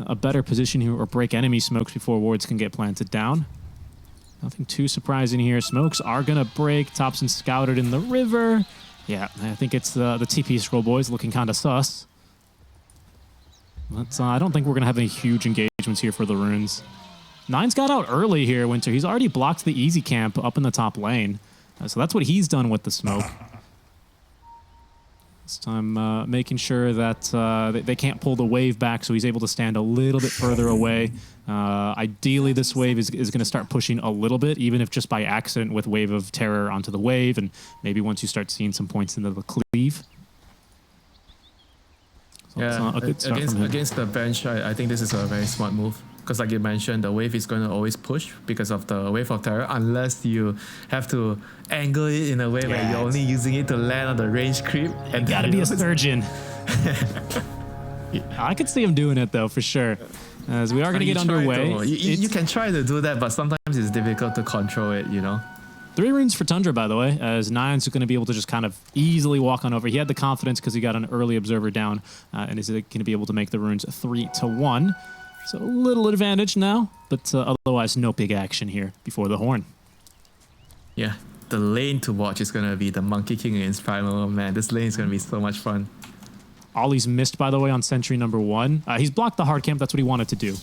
a better position here or break enemy smokes before wards can get planted down. Nothing too surprising here. Smokes are going to break. Thompson scouted in the river. Yeah, I think it's the TP scroll boys looking kind of sus. But I don't think we're going to have any huge engagements here for the runes. Nine's got out early here, Winter. He's already blocked the easy camp up in the top lane. So that's what he's done with the smoke. This time making sure that they can't pull the wave back, so he's able to stand a little bit further away. Ideally, this wave is going to start pushing a little bit, even if just by accident with Wave of Terror onto the wave, and maybe once you start seeing some points into the cleave. So yeah, against the bench, I think this is a very smart move. Because like you mentioned, the wave is going to always push because of the Wave of Terror, unless you have to angle it in a way where you're only using it to land on the range creep. And gotta be a surgeon. I could see him doing it though, for sure. As we are going to get underway. You can try to do that, but sometimes it's difficult to control it, you know? 3 runes for Tundra, by the way, as Nine's going to be able to just kind of easily walk on over. He had the confidence because he got an early observer down, and is going to be able to make the runes 3-1. So a little advantage now, but otherwise no big action here before the horn. Yeah, the lane to watch is going to be the Monkey King against Primal. Oh, man, this lane is going to be so much fun. Ollie's missed, by the way, on sentry number 1. He's blocked the hard camp. That's what he wanted to do.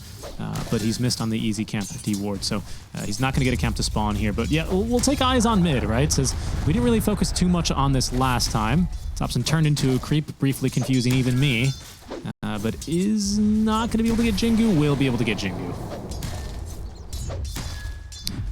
But he's missed on the easy camp D ward. So he's not going to get a camp to spawn here. But yeah, we'll take eyes on mid, right? Says we didn't really focus too much on this last time. Thompson turned into a creep, briefly confusing even me. But is not going to be able to get Jingu. Will be able to get Jingu.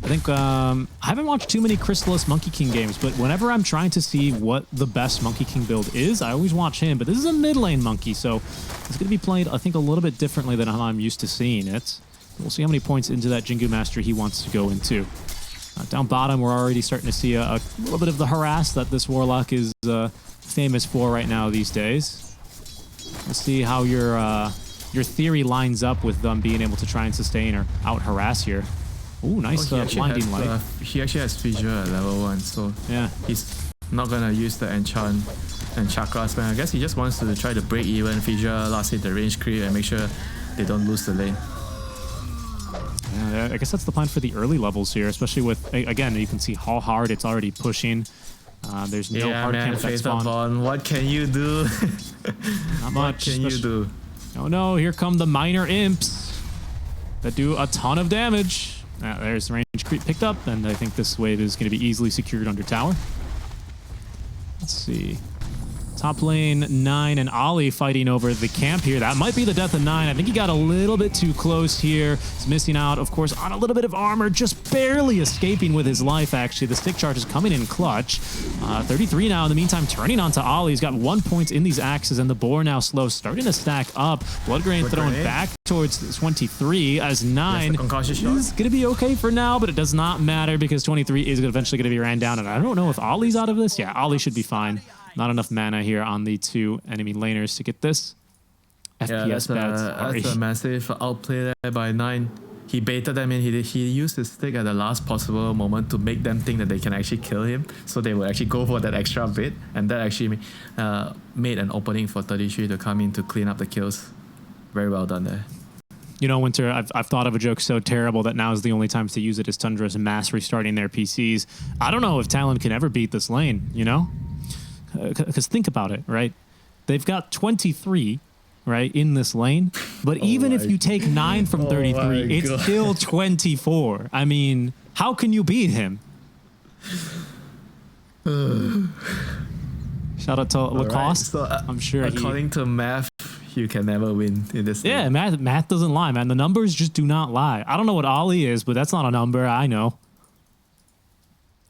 I think I haven't watched too many Crystallis Monkey King games, but whenever I'm trying to see what the best Monkey King build is, I always watch him. But this is a mid lane monkey, so it's going to be played, I think, a little bit differently than how I'm used to seeing it. We'll see how many points into that Jingu Master he wants to go into. Down bottom, we're already starting to see a little bit of the harass that this Warlock is famous for right now these days. We'll see how your theory lines up with them being able to try and sustain or out-harass here. Ooh, nice blinding light. He actually has Fissure at level 1, so yeah, he's not going to use the enchant and chakras, man. I guess he just wants to try to break even Fissure, last hit the range creep, and make sure they don't lose the lane. Yeah, I guess that's the plan for the early levels here, especially with, again, you can see how hard it's already pushing. There's no hard camp that spawn. What can you do? Not much. What can you do? Oh no, here come the minor imps that do a ton of damage. There's the range creep picked up, and I think this wave is going to be easily secured under tower. Let's see. Top lane, 9 and Ollie fighting over the camp here. That might be the death of 9. I think he got a little bit too close here. He's missing out, of course, on a little bit of armor, just barely escaping with his life, actually. The stick charge is coming in clutch. 33 now. In the meantime, turning onto Ollie. He's got 1 point in these axes, and the boar now slow, starting to stack up. Bloodgrain thrown back towards 23 as 9 is going to be okay for now, but it does not matter because 23 is eventually going to be ran down, and I don't know if Ollie's out of this. Yeah, Ollie should be fine. Not enough mana here on the 2 enemy laners to get this. FPS bad. That's a massive outplay there by 9. He baited them in. He used his stick at the last possible moment to make them think that they can actually kill him. So they would actually go for that extra bit. And that actually made an opening for 33 to come in to clean up the kills. Very well done there. You know, Winter, I've thought of a joke so terrible that now is the only time to use it as Tundra's mass restarting their PCs. I don't know if Talon can ever beat this lane, you know? Because think about it, right? They've got 23, right, in this lane. But even if you take 9 from 33, it's still 24. I mean, how can you beat him? Shout out to Lacoste. Right, so, I'm sure according to math, you can never win in this lane. Yeah, math doesn't lie, man. The numbers just do not lie. I don't know what Ollie is, but that's not a number. I know.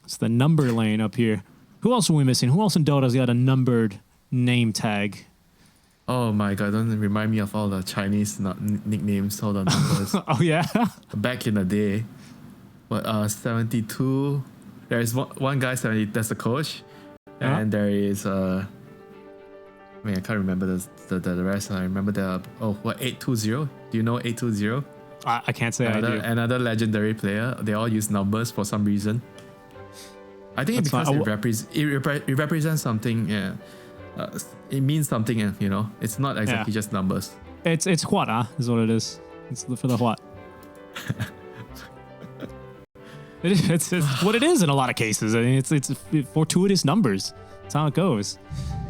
It's the number lane up here. Who else are we missing? Who else in Dota's got a numbered name tag? Oh my god, don't remind me of all the Chinese nicknames, all the numbers. Oh yeah? Back in the day. What, 72? There's one guy, 70, that's the coach. And there is, I mean, I can't remember the rest. I remember 820? Do you know 820? I can't say I do. Another legendary player. They all use numbers for some reason. I think because it represents something. Yeah, it means something. You know, it's not exactly just numbers. It's what, is what it is. It's for the what. It's what it is in a lot of cases. I mean, it's fortuitous numbers. That's how it goes.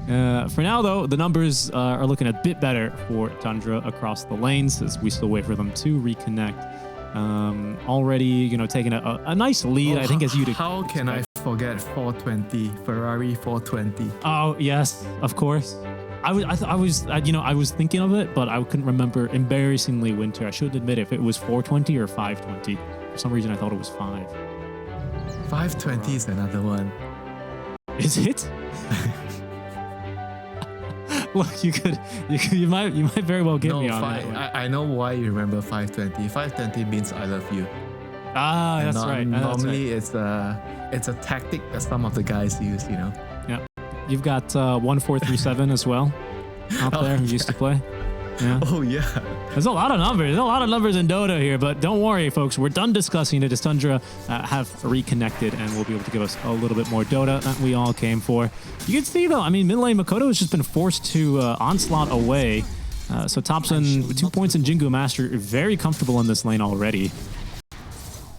For now, though, the numbers are looking a bit better for Tundra across the lanes as we still wait for them to reconnect. Already, taking a nice lead. I think as you'd. How can I forget 420 Ferrari 420? Oh yes, of course. I was thinking of it, but I couldn't remember. Embarrassingly, Winter. I should admit if it was 420 or 520. For some reason, I thought it was 5. 520 is another one. Is it? Look, you might very well get me on that. I know why you remember 520. 520 means I love you. Ah, that's right. Normally, it's a tactic that some of the guys use. Yeah. You've got 1437 as well out there who used to play. Yeah. Oh yeah. There's a lot of numbers. There's a lot of numbers in Dota here, but don't worry, folks. We're done discussing it as Tundra have reconnected and will be able to give us a little bit more Dota that we all came for. You can see, though, I mean, mid lane Makoto has just been forced to onslaught away. So Thompson, with 2 points in Jingu Master, very comfortable in this lane already.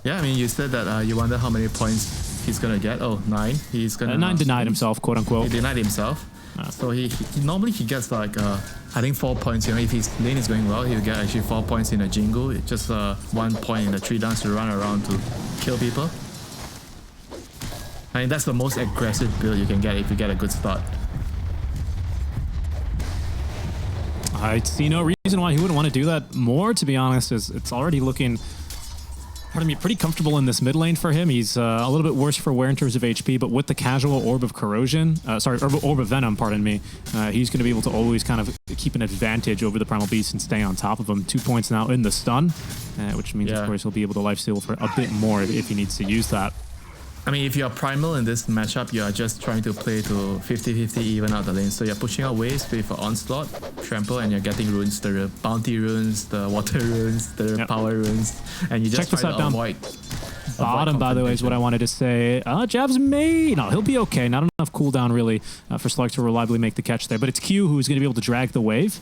Yeah, I mean, you said that you wonder how many points he's going to get. Oh, 9. He's going to... 9 denied himself, quote unquote. He denied himself. So he normally he gets like I think 4 points. If his lane is going well, he'll get actually 4 points in a Jingu. It's just 1 point in the 3 dance to run around to kill people. I mean, that's the most aggressive build you can get if you get a good start. I see no reason why he wouldn't want to do that more, to be honest, as it's already looking pretty comfortable in this mid lane for him. He's a little bit worse for wear in terms of HP, but with the casual Orb of Corrosion, Orb of Venom, pardon me, he's going to be able to always kind of keep an advantage over the Primal Beast and stay on top of him. 2 points now in the stun, which means, of course, he'll be able to lifesteal for a bit more if he needs to use that. I mean, if you're Primal in this matchup, you are just trying to play to 50-50 even out the lane. So you're pushing out waves with Onslaught, Trample, and you're getting runes, the Bounty runes, the Water runes, the Power runes, and you just try to avoid... Bottom, by the way, is what I wanted to say. Jabs he'll be okay. Not enough cooldown, really, for Slug to reliably make the catch there. But it's Q who's going to be able to drag the wave.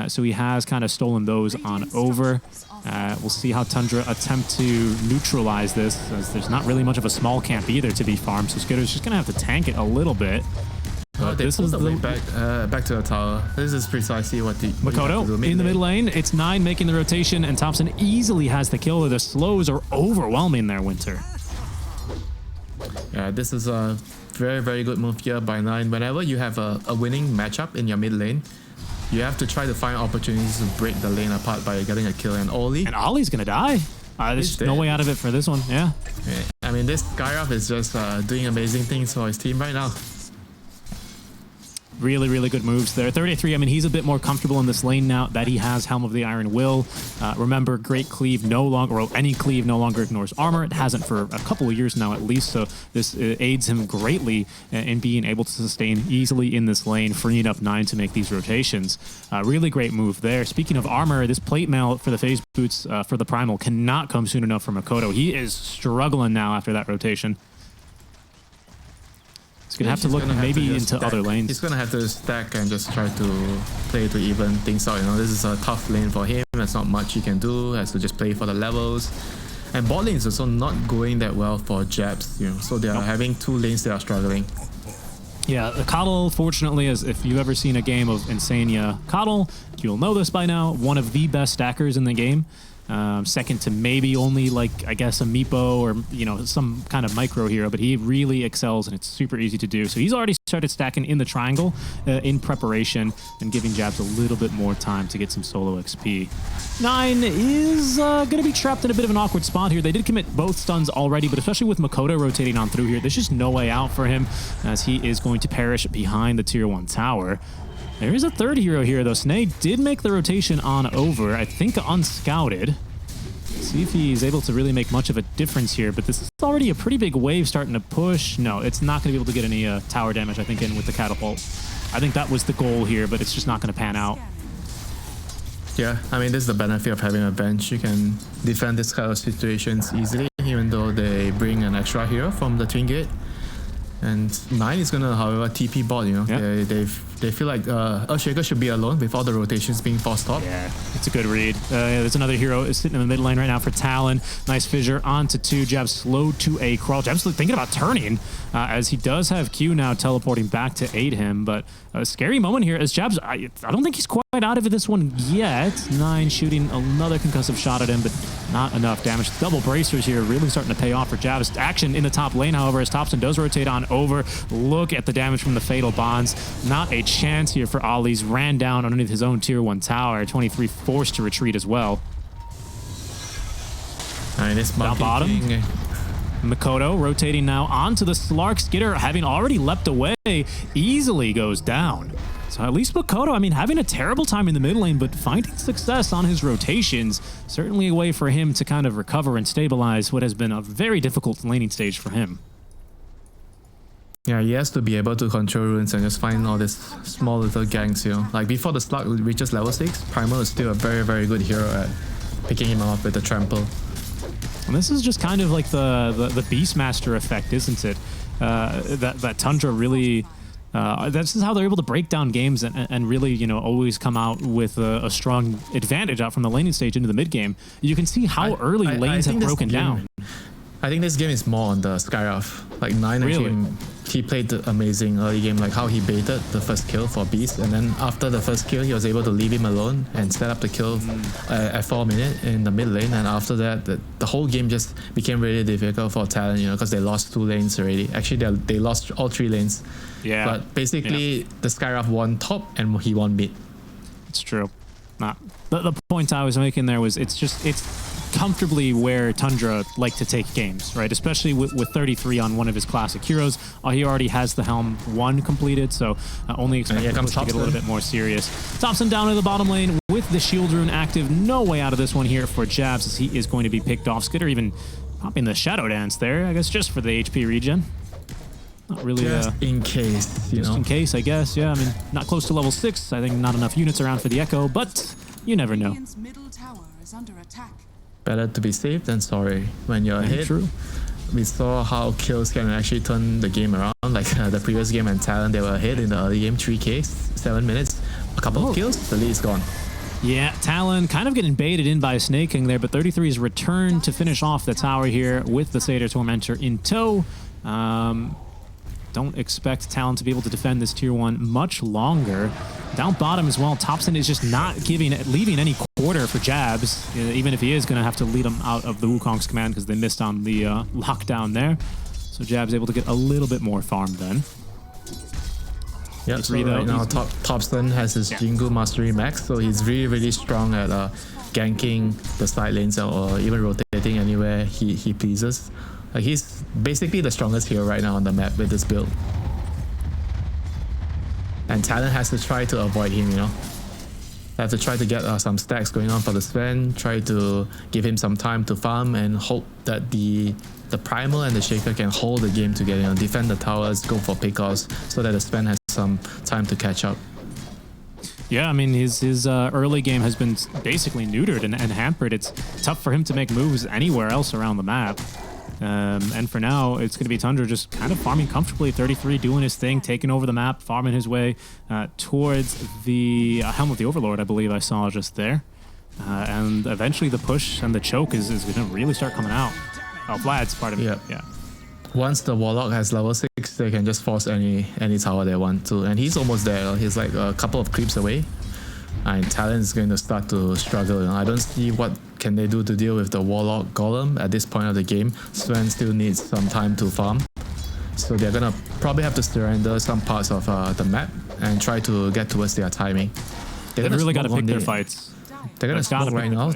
So he has kind of stolen those on over. We'll see how Tundra attempt to neutralize this, as there's not really much of a small camp either to be farmed. So Skitter's just going to have to tank it a little bit. This is the way back to the tower. This is precisely what the Makoto in the mid lane. It's 9 making the rotation, and Thompson easily has the kill. The slows are overwhelming there, Winter. Yeah, this is a very, very good move here by 9. Whenever you have a winning matchup in your mid lane, you have to try to find opportunities to break the lane apart by getting a kill. And Ollie's gonna die. There's no way out of it for this one. Yeah. I mean, this Skyraf is just doing amazing things for his team right now. Really, really good moves there. 33, I mean, he's a bit more comfortable in this lane now that he has Helm of the Iron Will. Remember, Great Cleave no longer, or any Cleave no longer ignores armor. It hasn't for a couple of years now at least, so this aids him greatly in being able to sustain easily in this lane, freeing up 9 to make these rotations. Really great move there. Speaking of armor, this plate mail for the phase boots for the Primal cannot come soon enough for Makoto. He is struggling now after that rotation. He's going to have to look maybe into other lanes. He's going to have to stack and just try to play to even things out. This is a tough lane for him. There's not much he can do. He has to just play for the levels. And bot lane is also not going that well for Jabs. So they are having 2 lanes that are struggling. Yeah, the Coddle, fortunately, as if you've ever seen a game of Insania Coddle, you'll know this by now, one of the best stackers in the game. Second to maybe only, like, I guess a Meepo or, some kind of micro hero, but he really excels and it's super easy to do. So he's already started stacking in the triangle in preparation and giving Jabs a little bit more time to get some solo XP. 9 is going to be trapped in a bit of an awkward spot here. They did commit both stuns already, but especially with Makoto rotating on through here, there's just no way out for him as he is going to perish behind the tier 1 tower. There is a third hero here, though. Snay did make the rotation on over, I think unscouted. See if he's able to really make much of a difference here, but this is already a pretty big wave starting to push. No, it's not going to be able to get any tower damage, I think, in with the catapult. I think that was the goal here, but it's just not going to pan out. Yeah, I mean, this is the benefit of having a bench. You can defend this kind of situations easily, even though they bring an extra hero from the Twin Gate. And 9 is going to, however, TP bot, Yep. They've They feel like Earthshaker should be alone with all the rotations being forced up. Yeah, it's a good read. There's another hero sitting in the mid lane right now for Talon. Nice fissure onto 2. Jab slow to a crawl. Jab's thinking about turning as he does have Q now teleporting back to aid him. But a scary moment here as Jab's, I don't think he's quite out of this one yet. 9 shooting another concussive shot at him, but not enough damage. Double bracers here really starting to pay off for Jab's. Action in the top lane, however, as Thompson does rotate on over. Look at the damage from the Fatal Bonds. Not a chance here for Ollie's. Ran down underneath his own tier 1 tower. 23 forced to retreat as well. Alright, this down bottom. Mikoto rotating now onto the Slark. Skitter, having already leapt away, easily goes down. So at least Mikoto, I mean, having a terrible time in the mid lane, but finding success on his rotations. Certainly a way for him to kind of recover and stabilize what has been a very difficult laning stage for him. Yeah, he has to be able to control runes and just find all these small little ganks, you know. Like before the Slug reaches level 6, Primal is still a very, very good hero at picking him up with the trample. And this is just kind of like the Beastmaster effect, isn't it? That Tundra really... this is how they're able to break down games and really, you know, always come out with a strong advantage out from the laning stage into the mid game. You can see how early lanes have broken down. I think this game is more on the Skyrath. Like 9 really? Actually, he played the amazing early game, like how he baited the first kill for Beast, and then after the first kill, he was able to leave him alone and set up the kill at 4 minutes in the mid lane. And after that, the whole game just became really difficult for Talon, you know, because they lost 2 lanes already. Actually, they lost all 3 lanes. Yeah. But basically, the Skyrath won top and he won mid. It's true. The point I was making there was it's comfortably where Tundra like to take games, right? Especially with 33 on one of his classic heroes. He already has the Helm 1 completed, so only expect the push to get a little bit more serious. Thompson down in the bottom lane with the shield rune active. No way out of this one here for Jabs as he is going to be picked off. Skitter even popping the Shadow Dance there, I guess just for the HP regen. Not really just in case, you know. Just in case, I guess. Yeah, I mean, not close to level 6. I think not enough units around for the Echo, but you never know. Middle tower is under attack. Better to be safe than sorry when you're ahead. True. We saw how kills can actually turn the game around. Like the previous game and Talon, they were ahead in the early game, 3Ks, 7 minutes, a couple of kills, the lead is gone. Yeah, Talon kind of getting baited in by Snake King there, but 33 is returned to finish off the tower here with the Satyr Tormentor in tow. Don't expect Talon to be able to defend this tier 1 much longer. Down bottom as well, Thompson is just not leaving any quarter for Jabs, even if he is going to have to lead him out of the Wukong's command because they missed on the lockdown there. So Jabs able to get a little bit more farm then. Yeah, so right now Thompson has his Jingu Mastery max, so he's really, really strong at ganking the side lanes or even rotating anywhere he pleases. Like he's basically the strongest hero right now on the map with this build. And Talon has to try to avoid him, you know. They have to try to get some stacks going on for the Sven, try to give him some time to farm and hope that the Primal and the Shaker can hold the game together, you know, defend the towers, go for pickoffs so that the Sven has some time to catch up. Yeah, I mean, his early game has been basically neutered and hampered. It's tough for him to make moves anywhere else around the map. And for now, it's going to be Tundra just kind of farming comfortably. 33 doing his thing, taking over the map, farming his way towards the Helm of the Overlord, I believe I saw just there. And eventually the push and the choke is going to really start coming out. Oh, Vlad's part of it. Yeah. Once the Warlock has level 6, they can just force any tower they want to. And he's almost there. He's like a couple of creeps away. And Talon is going to start to struggle. You know, I don't see what can they do to deal with the Warlock Golem at this point of the game. Sven still needs some time to farm. So they're going to probably have to surrender some parts of the map and try to get towards their timing. They've really got to pick their fights. They're going to smoke right now.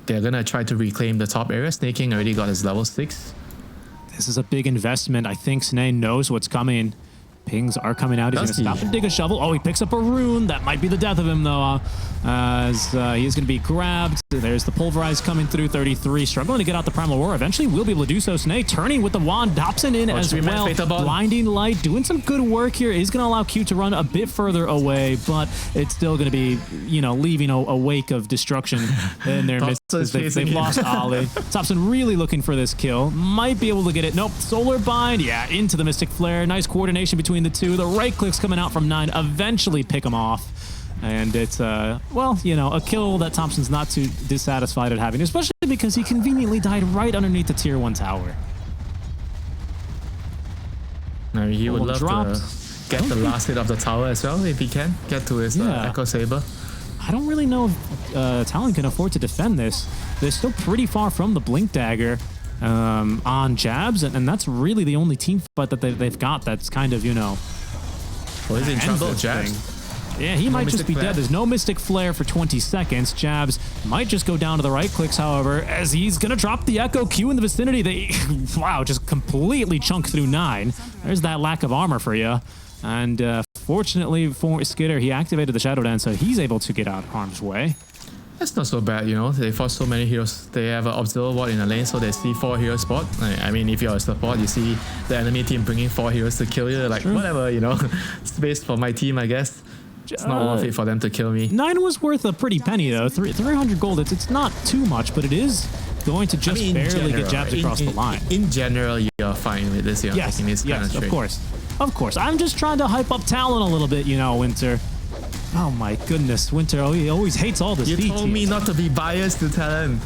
They're going to try to reclaim the top area. Snake King already got his level 6. This is a big investment. I think Snake knows what's coming. Pings are coming out. He's going to stop and dig a shovel. Oh, he picks up a rune. That might be the death of him, though, as he is going to be grabbed. There's the Pulverize coming through. 33 struggling to get out the Primal Roar. Eventually, we'll be able to do so. Snake turning with the wand. Dobson in as well. Blinding Light doing some good work here. Is going to allow Q to run a bit further away, but it's still going to be, you know, leaving a wake of destruction in their midst. is They've chasing him. lost Ollie. Thompson really looking for this kill. Might be able to get it. Nope. Solar Bind. Yeah, into the Mystic Flare. Nice coordination between the two. The right clicks coming out from 9 eventually pick him off. And it's, well, you know, a kill that Thompson's not too dissatisfied at having, especially because he conveniently died right underneath the tier 1 tower. No, he would love dropped. to get the last hit of the tower as well if he can. Get to his Echo Saber. I don't really know if Talon can afford to defend this. They're still pretty far from the Blink Dagger on Jabs, and that's really the only team fight that they've got that's kind of, you know... Well, he's in trouble, Jabs. Yeah, he might just be Flare. dead. There's no Mystic Flare for 20 seconds. Jabs might just go down to the right clicks, however, as he's going to drop the Echo Q in the vicinity. They, wow, just completely chunk through 9. There's that lack of armor for you. And fortunately for Skitter, he activated the Shadow Dance, so he's able to get out of harm's way. That's not so bad, you know. They fought so many heroes. They have an observer ward in the lane, so they see 4 hero spot. I mean, if you're a support, you see the enemy team bringing 4 heroes to kill you. Like, whatever, you know. Space for my team, I guess. It's not worth it for them to kill me. 9 was worth a pretty penny, though. 300 gold, it's not too much, but it is going to just barely get Jabs across the line. In general, you're fine with this. You're taking this kind of trade. Of course. Of course. I'm just trying to hype up Talon a little bit, you know, Winter. Oh my goodness, Winter, oh, he always hates all this. You told me not to be biased to Talon.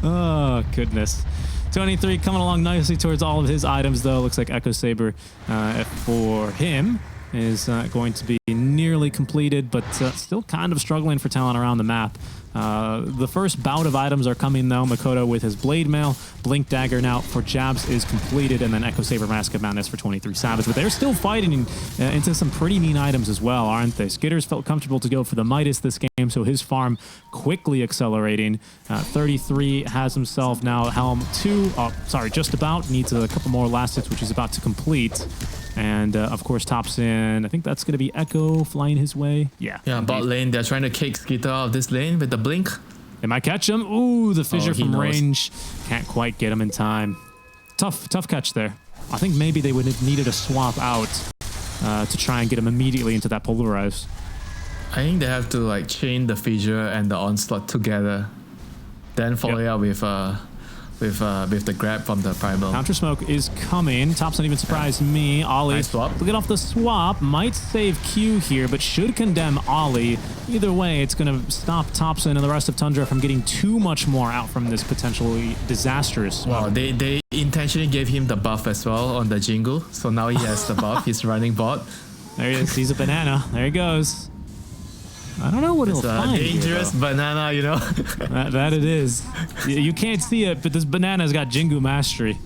Oh, goodness. 23 coming along nicely towards all of his items, though. Looks like Echo Saber for him is going to be nearly completed, but still kind of struggling for Talon around the map. The first bout of items are coming, though. Makoto with his Blade Mail, Blink Dagger now for Jabs is completed, and then Echo Saber Mask of Madness for 23 Savage. But they're still fighting into some pretty mean items as well, aren't they? Skitters felt comfortable to go for the Midas this game, so his farm quickly accelerating. 33 has himself now Helm 2. Oh, sorry, just about. Needs a couple more last hits, which he's about to complete. And, of course, Thompson, I think that's going to be Echo flying his way. Yeah. Yeah, bot lane, they're trying to kick Skitter out of this lane with the blink. They might catch him. Ooh, the fissure from knows. range. Can't quite get him in time. Tough catch there. I think maybe they would have needed a swap out to try and get him immediately into that polarize. I think they have to like chain the fissure and the onslaught together, then follow it up with the grab from the primal. Counter smoke is coming. Thompson even surprised me. Ollie, Nice swap. look off the swap. Might save Q here, but should condemn Ollie. Either way, it's going to stop Thompson and the rest of Tundra from getting too much more out from this potentially disastrous swap. Wow, they intentionally gave him the buff as well on the jingle, so now he has the buff. He's running bot. There he is. He's a banana. There he goes. I don't know what It's he'll a find. dangerous banana, you know. That it is. You can't see it, but this banana's got Jingu mastery.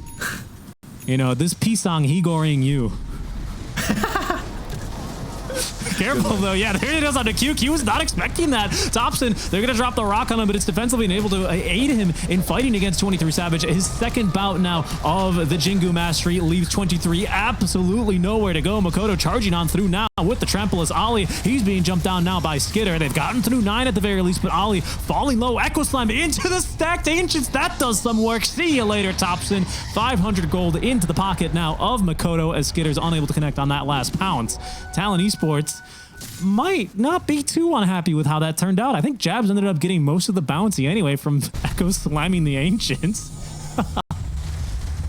You know, this Pisang Higoring you. Careful though, yeah, there it is on the Q. Q was not expecting that. Thompson, they're gonna drop the rock on him, but it's defensively able to aid him in fighting against 23 Savage. His second bout now of the Jingu Mastery leaves 23 absolutely nowhere to go. Makoto charging on through now with the trample as Ollie. He's being jumped down now by Skitter. They've gotten through 9 at the very least, but Ollie falling low. Echo Slam into the stacked Ancients. That does some work. See you later, Thompson. 500 gold into the pocket now of Makoto as Skitter's unable to connect on that last pounce. Talon Esports might not be too unhappy with how that turned out. I think Jabs ended up getting most of the bouncy anyway from Echo slamming the Ancients.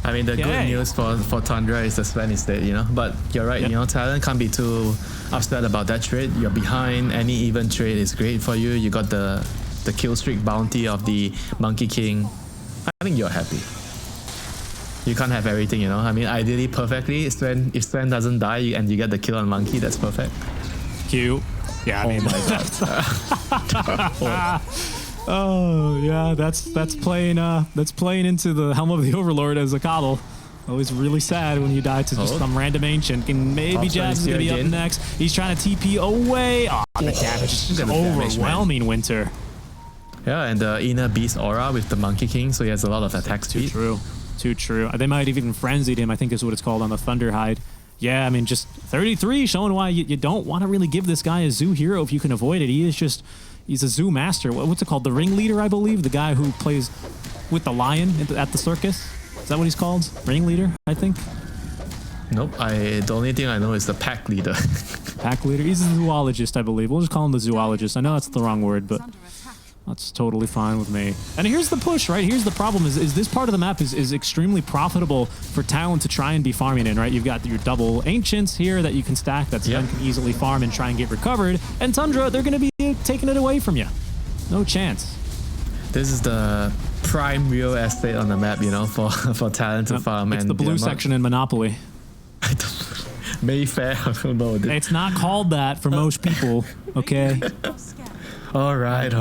I mean, the good news for Tundra is the Sven is dead, you know. But you're right, you know, Talon can't be too upset about that trade. You're behind. Any even trade is great for you. You got the kill streak bounty of the Monkey King. I think you're happy. You can't have everything, you know. I mean, ideally, perfectly, if Sven doesn't die and you get the kill on Monkey, that's perfect. Q. Yeah, I mean, my God. oh yeah, that's playing into the Helm of the Overlord as a coddle. Always really sad when you die to just some random ancient. And maybe Jabs is gonna be up next. He's trying to TP away. Oh, the damage is just overwhelming, Winter. Yeah, and the inner beast aura with the Monkey King, so he has a lot of attack speed. Too true. They might have even frenzied him, I think is what it's called on the Thunderhide. Yeah, I mean, just 33 showing why you don't want to really give this guy a zoo hero if you can avoid it. He's a zoo master. What's it called? The ringleader, I believe. The guy who plays with the lion at the circus. Is that what he's called? Ringleader, I think. Nope. The only thing I know is the pack leader. Pack leader. He's a zoologist, I believe. We'll just call him the zoologist. I know that's the wrong word, but That's totally fine with me. And here's the push, right? Here's the problem is this part of the map is extremely profitable for Talon to try and be farming in, right? You've got your double Ancients here that you can stack that Sven can easily farm and try and get recovered. And Tundra, they're going to be taking it away from you. No chance. This is the prime real estate on the map, you know, for Talon to farm. It's the blue section in Monopoly. Mayfair, I don't know. It's not called that for most people, okay? All right.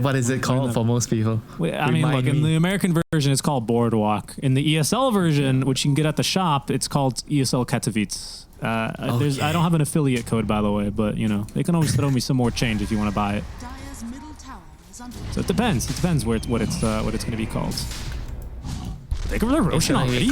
What is it called for most people? I mean, look, in the American version, it's called Boardwalk. In the ESL version, which you can get at the shop, it's called ESL Katowice. I don't have an affiliate code, by the way, but, you know, they can always throw me some more change if you want to buy it. So it depends. It depends what it's going to be called. They go to Roshan already?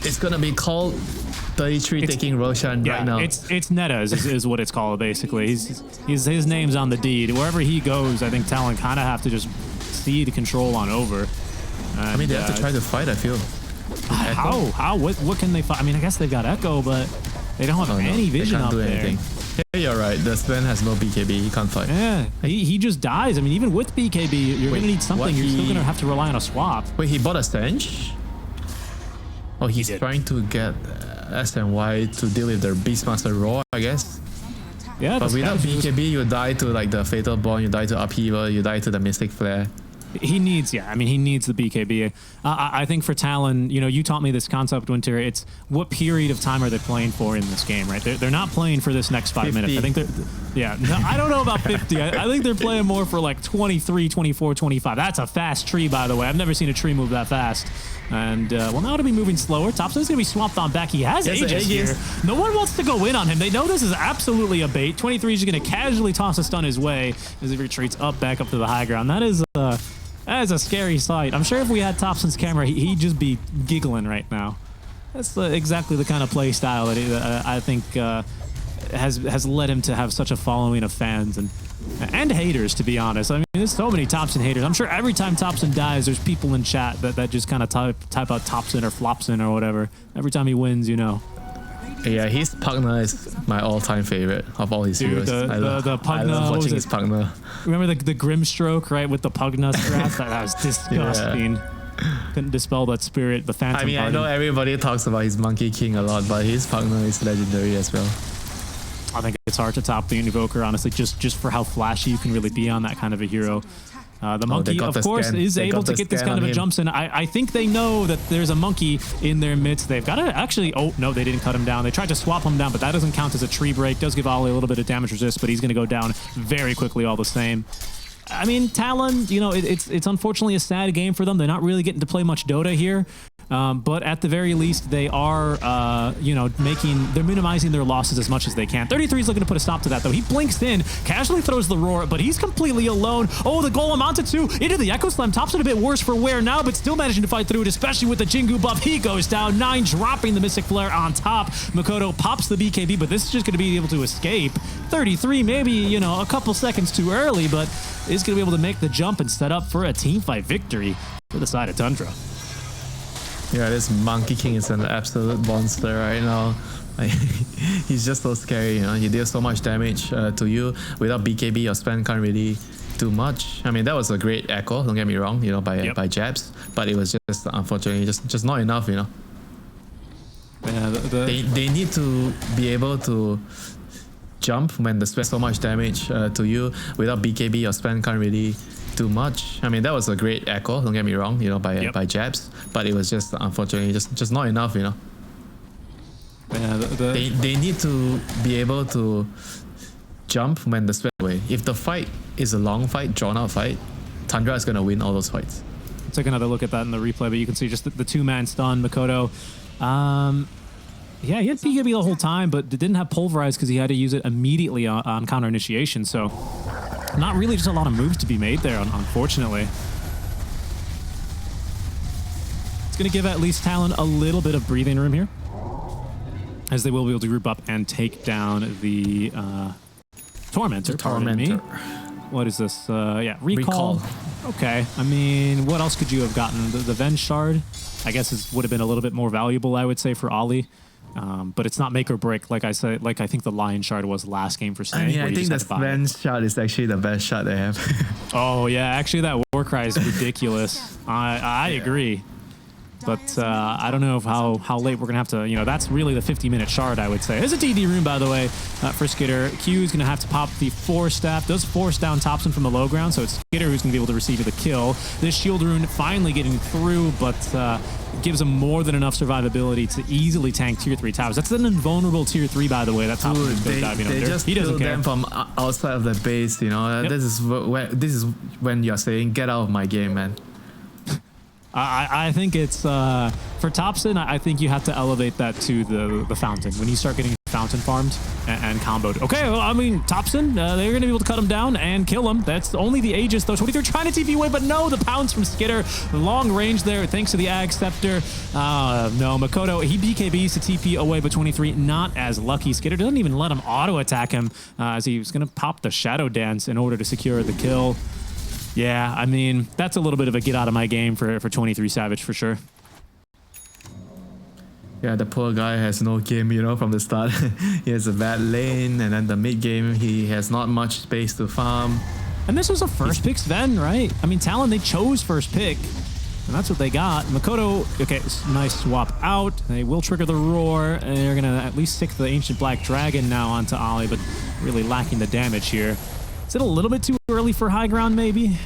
It's going to be called 33 taking Roshan right now. It's Netas is what it's called, basically. His name's on the deed. Wherever he goes, I think Talon kind of have to just cede control on over. And, I mean, they have to try to fight, I feel. How? What can they fight? I mean, I guess they've got Echo, but they don't have any vision up there. Yeah, you're right. The Sven has no BKB. He can't fight. Yeah, he just dies. I mean, even with BKB, you're going to need something. You're still going to have to rely on a swap. Wait, he bought a Stench? Oh, he's trying to get SNY to deal with their Beastmaster Roar, I guess. Yeah, but without BKB, you die to like the Fatal Bond, you die to Upheaval, you die to the Mystic Flare. He needs the BKB. I think for Talon, you know, you taught me this concept, Winter. It's what period of time are they playing for in this game, right? They're not playing for this next 5 minutes. I think no, I don't know about 50. I think they're playing more for like 23, 24, 25. That's a fast tree, by the way. I've never seen a tree move that fast. And, well, now it'll be moving slower. Topside's going to be swapped on back. He has Aegis here. No one wants to go in on him. They know this is absolutely a bait. 23 is going to casually toss a stun his way as he retreats back up to the high ground. That is a scary sight. I'm sure if we had Topson's camera, he'd just be giggling right now. That's exactly the kind of play style that I think has led him to have such a following of fans and haters, to be honest. I mean, there's so many Topson haters. I'm sure every time Topson dies, there's people in chat that just kind of type out Topson or Flopson or whatever. Every time he wins, you know. Yeah, his Pugna is my all-time favorite of all his heroes. The Pugna, I love watching his Pugna. Remember the Grimstroke, right, with the Pugna strap? That was disgusting. Yeah. Couldn't dispel that spirit, the Phantom I mean, Party. I know everybody talks about his Monkey King a lot, but his Pugna is legendary as well. I think it's hard to top the Invoker, honestly, just for how flashy you can really be on that kind of a hero. The monkey, of course, is able to get this kind of a jumps in. I think they know that there's a monkey in their midst. They've got to actually... Oh, no, they didn't cut him down. They tried to swap him down, but that doesn't count as a tree break. Does give Ollie a little bit of damage resist, but he's going to go down very quickly all the same. I mean, Talon, you know, it's unfortunately a sad game for them. They're not really getting to play much Dota here. But at the very least, they are, you know, they're minimizing their losses as much as they can. 33 is looking to put a stop to that, though. He blinks in, casually throws the roar, but he's completely alone. Oh, the Golem onto 2 into the Echo Slam. Tops it a bit worse for wear now, but still managing to fight through it, especially with the Jingu buff. He goes down. 9 dropping the Mystic Flare on top. Makoto pops the BKB, but this is just going to be able to escape. 33, maybe, you know, a couple seconds too early, but is going to be able to make the jump and set up for a teamfight victory for the side of Tundra. Yeah, this Monkey King is an absolute monster right now. Like, he's just so scary, you know. He deals so much damage to you. Without BKB, your Sven can't really do much. I mean, that was a great echo, don't get me wrong, you know, by jabs, but it was just unfortunately just not enough, you know. Yeah, they need to be able to jump when they spend so much damage to you. Without BKB, your Sven can't really do much. I mean, that was a great echo, don't get me wrong, you know, by jabs, but it was just unfortunately just not enough, you know. Yeah, they need to be able to jump when the Sven away. If the fight is a long fight, drawn out fight, Tundra is going to win all those fights. Take another look at that in the replay, but you can see just the two-man stun, Makoto. Yeah, he had BKB the whole time, but didn't have Pulverize because he had to use it immediately on counter initiation, so not really just a lot of moves to be made there, unfortunately. It's going to give at least Talon a little bit of breathing room here, as they will be able to group up and take down the Tormentor. What is this? Yeah, Recall. Okay, I mean, what else could you have gotten? The Venge Shard, I guess, would have been a little bit more valuable, I would say, for Ollie. But it's not make or break, like I said, like I think the Lion Shard was last game for Snake. I mean, where I you think just the had to buy it. Sven shot is actually the best shot they have. Oh yeah, actually that Warcry is ridiculous. I agree. But I don't know how late we're going to have to, that's really the 50-minute shard, I would say. There's a TD rune, by the way, for Skitter. Q is going to have to pop the force staff. Does force down Topson from the low ground, so it's Skitter who's going to be able to receive the kill. This shield rune finally getting through, but gives him more than enough survivability to easily tank tier 3 towers. That's an invulnerable tier 3, by the way. That's Topson is They diving under. just He doesn't kill care. them from outside of the base, Yep. This is when you're saying, get out of my game, man. I think it's for Topson. I think you have to elevate that to the fountain when you start getting fountain farmed and comboed. Okay, well, I mean Topson, they're gonna be able to cut him down and kill him. That's only the Aegis though. 23 trying to TP away, but no, the pounce from Skitter, long range there thanks to the Ag Scepter. No, Makoto he BKBs to TP away, but 23 not as lucky. Skitter doesn't even let him auto attack him as he was gonna pop the Shadow Dance in order to secure the kill. Yeah, I mean, that's a little bit of a get out of my game for 23 Savage for sure. Yeah, the poor guy has no game, from the start. He has a bad lane, and then the mid game, he has not much space to farm. And this was a first pick Sven, right? I mean, Talon, they chose first pick, and that's what they got. Makoto, okay, nice swap out. They will trigger the roar, and they're going to at least stick the Ancient Black Dragon now onto Ollie, but really lacking the damage here. Is it a little bit too early for high ground, maybe?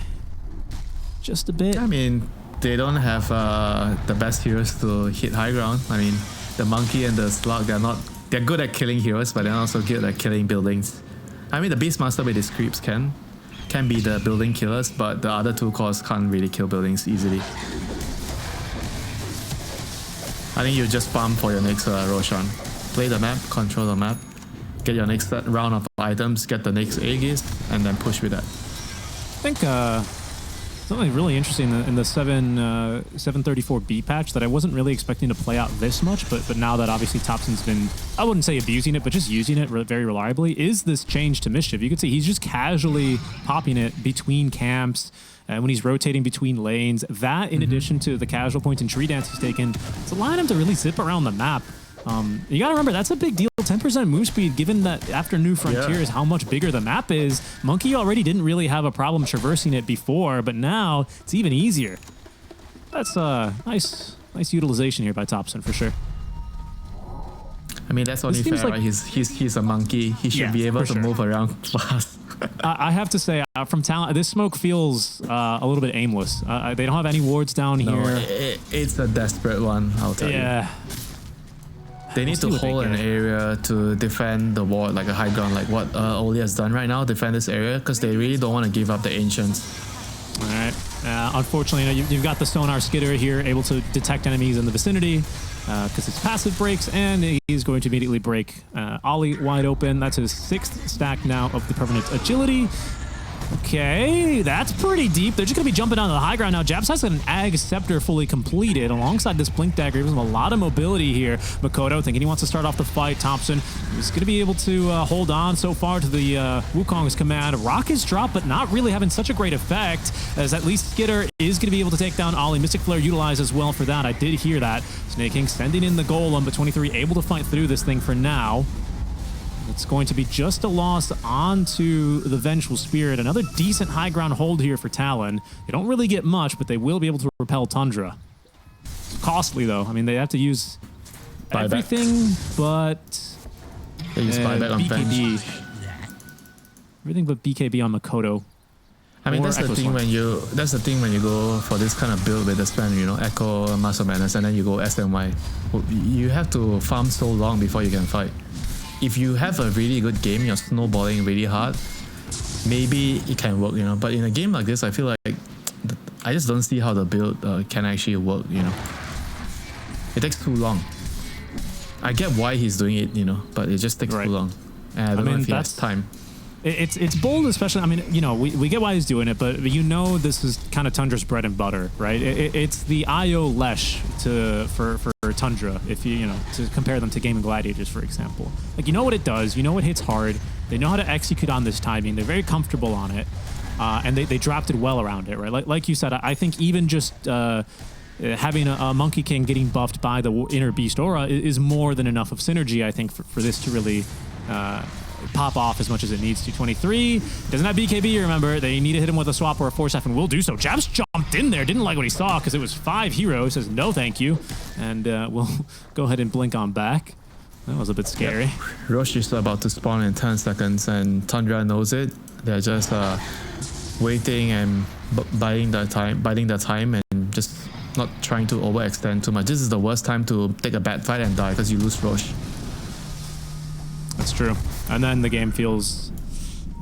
Just a bit. I mean, they don't have the best heroes to hit high ground. I mean, the Monkey and the Slug, they're good at killing heroes, but they're also good at killing buildings. I mean, the Beastmaster with his creeps can be the building killers, but the other two cores can't really kill buildings easily. I think you just farm for your next Roshan. Play the map, control the map, get your next round of items, get the next Aegis, and then push with that. I think something really interesting in the 734B patch that I wasn't really expecting to play out this much, but now that obviously Topson's been, I wouldn't say abusing it, but just using it very reliably, is this change to Mischief. You can see he's just casually popping it between camps, and when he's rotating between lanes. That, in addition to the casual point and tree dance he's taken, it's allowing him to really zip around the map. You gotta remember, that's a big deal. 10% move speed, given that after New Frontiers, how much bigger the map is. Monkey already didn't really have a problem traversing it before, but now it's even easier. That's nice utilization here by Topson for sure. I mean, that's only This seems fair, like- right? He's a monkey. He should Yeah, be able for to sure. move around fast. I have to say, from Talon, this smoke feels a little bit aimless. They don't have any wards down No, here. it's a desperate one, I'll tell you. Yeah. They need We'll see to what they hold an get. area to defend the ward, like a high ground, like what Oli has done right now, defend this area, because they really don't want to give up the Ancients. All right. Unfortunately, you've got the Sonar Skitter here, able to detect enemies in the vicinity because it's passive breaks, and he's going to immediately break Ollie wide open. That's his 6th stack now of the permanent agility. Okay, that's pretty deep. They're just going to be jumping down to the high ground now. Japs has an Ag Scepter fully completed alongside this Blink Dagger. Gives him a lot of mobility here. Makoto thinking he wants to start off the fight. Thompson is going to be able to hold on so far to the Wukong's command. Rockets drop, but not really having such a great effect, as at least Skitter is going to be able to take down Ollie. Mystic Flare utilized as well for that. I did hear that. Snake King sending in the Golem, but 23 able to fight through this thing for now. It's going to be just a loss onto the Vengeful Spirit. Another decent high ground hold here for Talon. They don't really get much, but they will be able to repel Tundra. Costly, though. I mean, they have to use Buyback. everything but They use buyback on bench. BKB. Everything but BKB on Makoto. I mean, Or that's the Echo thing Swarm. when you go for this kind of build with the spam, Echo, Master Madness, and then you go SNY. You have to farm so long before you can fight. If you have a really good game, you're snowballing really hard, maybe it can work, But in a game like this, I feel like I just don't see how the build can actually work, It takes too long. I get why he's doing it, but it just takes Right. too long. And I don't know mean, if he has that's- time. It's bold, especially. I mean, we get why he's doing it, but this is kind of Tundra's bread and butter, right? It's the IO Lesh for Tundra, if to compare them to Gaming Gladiators, for example. Like, what it does, it hits hard. They know how to execute on this timing. They're very comfortable on it, and they dropped it well around it, right? Like you said, I think even just having a Monkey King getting buffed by the Inner Beast Aura is more than enough of synergy, I think, for this to really pop off as much as it needs to. 23 doesn't have BKB, remember. They need to hit him with a swap or a force F, and will do so. Jabs jumped in there, didn't like what he saw because it was 5 heroes, says no thank you, and we'll go ahead and blink on back. That was a bit scary. Yep. Roche is about to spawn in 10 seconds, and Tundra knows it. They're just waiting and biding their time and just not trying to overextend too much. This is the worst time to take a bad fight and die because you lose Roche. That's true. And then the game feels,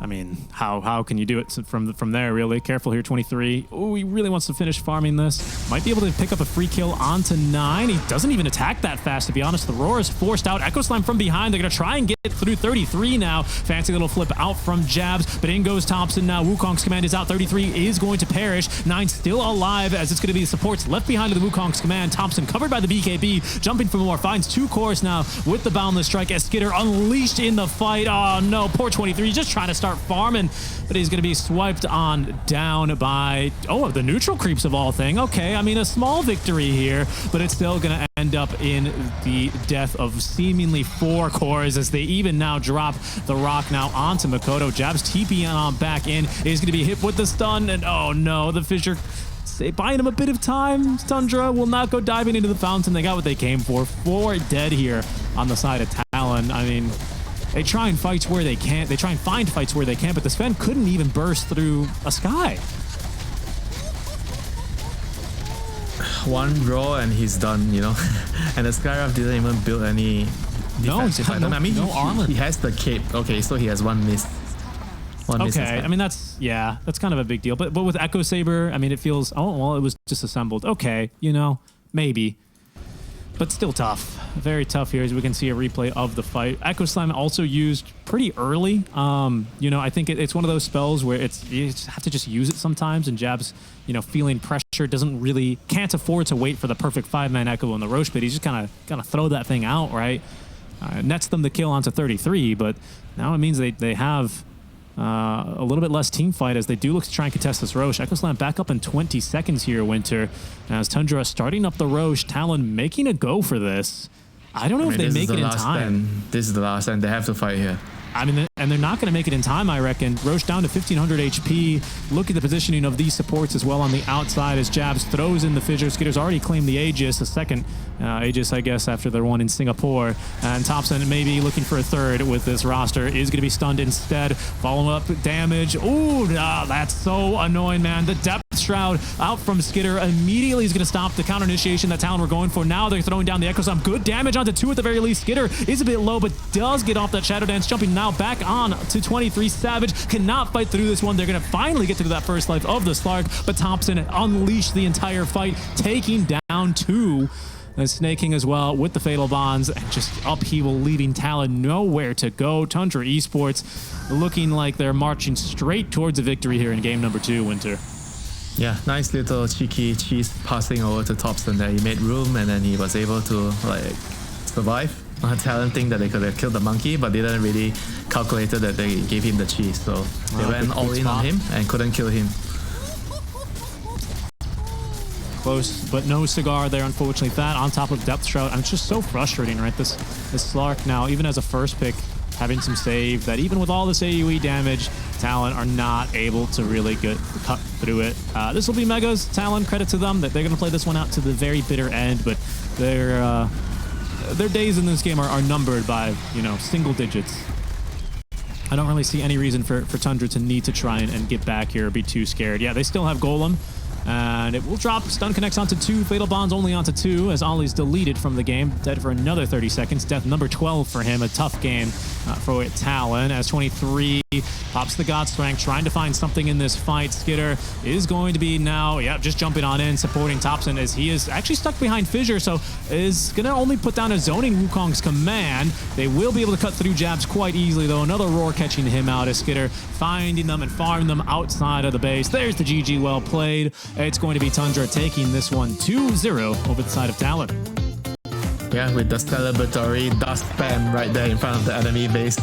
I mean, how can you do it from there, really? Careful here, 23. Oh, he really wants to finish farming this. Might be able to pick up a free kill onto 9. He doesn't even attack that fast, to be honest. The Roar is forced out. Echo Slam from behind. They're going to try and get through 33 now. Fancy little flip out from Jabs, but in goes Thompson now. Wukong's command is out. 33 is going to perish. 9 still alive, as it's going to be the supports left behind to the Wukong's command. Thompson covered by the BKB, jumping for more. Finds 2 cores now with the Boundless Strike as Skitter unleashed in the fight. Oh no, poor 23. Just trying to start farming, but he's going to be swiped on down by, the neutral creeps of all things. Okay, I mean, a small victory here, but it's still going to end up in the death of seemingly 4 cores as they even now drop the rock now onto Makoto. Jabs TP on back in, is going to be hit with the stun, and oh no, the Fissure buying him a bit of time. Tundra will not go diving into the fountain. They got what they came for. 4 dead here on the side of Talon. I mean, they try and fight where they can't. They try and find fights where they can, but the Sven couldn't even burst through a sky. One roll and he's done, you know. And the Skyruff didn't even build any defensive item. I mean, no armor. He has the cape. Okay, so he has 1 miss. Okay, I mean, that's kind of a big deal. But with Echo Saber, I mean, it feels, it was disassembled. Okay, you know, maybe. But still tough. Very tough here, as we can see a replay of the fight. Echo Slam also used pretty early. You know, I think it's one of those spells where you just have to just use it sometimes, and Jabs, you know, feeling pressure, can't afford to wait for the perfect 5-man Echo in the Roche pit. He's just kind of throw that thing out, right? Nets them the kill onto 33, but now it means they have a little bit less team fight as they do look to try and contest this Roche. Echo Slam back up in 20 seconds here, Winter. As Tundra starting up the Roche, Talon making a go for this. I don't know if they make it in time. This is the last end. They have to fight here. I mean, and they're not going to make it in time, I reckon. Roche down to 1,500 HP. Look at the positioning of these supports as well on the outside as Jabs throws in the Fissure. Skitter's already claimed the Aegis, the second Aegis, I guess, after their one in Singapore. And Thompson maybe looking for a third with this roster. Is going to be stunned instead. Follow up damage. Ooh, that's so annoying, man. The Depth Shroud out from Skitter immediately is going to stop the counter initiation that Talon were going for. Now they're throwing down the Echo Slam. Good damage onto 2 at the very least. Skitter is a bit low, but does get off that Shadow Dance, jumping now back on to 23. Savage cannot fight through this one. They're going to finally get through that first life of the Slark, but Thompson unleashed the entire fight, taking down 2. And Snaking as well with the Fatal Bonds, and just upheaval, leaving Talon nowhere to go. Tundra Esports looking like they're marching straight towards a victory here in game number 2, Winter. Yeah, nice little cheeky cheese passing over to Thompson there. He made room and then he was able to survive. Talon think that they could have killed the monkey, but they didn't really calculate that they gave him the cheese. So they went all in on him and couldn't kill him. Close, but no cigar there, unfortunately. That on top of Depth Shroud. And it's just so frustrating, right? This Slark now, even as a first pick, having some save, that even with all this AoE damage, Talon are not able to really cut through it. This will be Mega's Talon, credit to them, that they're going to play this one out to the very bitter end, but their days in this game are numbered by, you know, single digits. I don't really see any reason for Tundra to need to try and get back here or be too scared. Yeah, they still have Golem. And it will drop. Stun connects onto 2. Fatal Bonds only onto 2 as Ollie's deleted from the game. Dead for another 30 seconds. Death number 12 for him. A tough game for Talon as 23 pops the God Strength, trying to find something in this fight. Skitter is going to be now, just jumping on in, supporting Thompson as he is actually stuck behind Fissure, so is going to only put down a zoning Wukong's command. They will be able to cut through Jabs quite easily, though. Another Roar catching him out as Skitter finding them and farming them outside of the base. There's the GG, well played. It's going to be Tundra taking this one 2-0 over the side of Talon. Yeah, with the celebratory dust spam right there in front of the enemy base.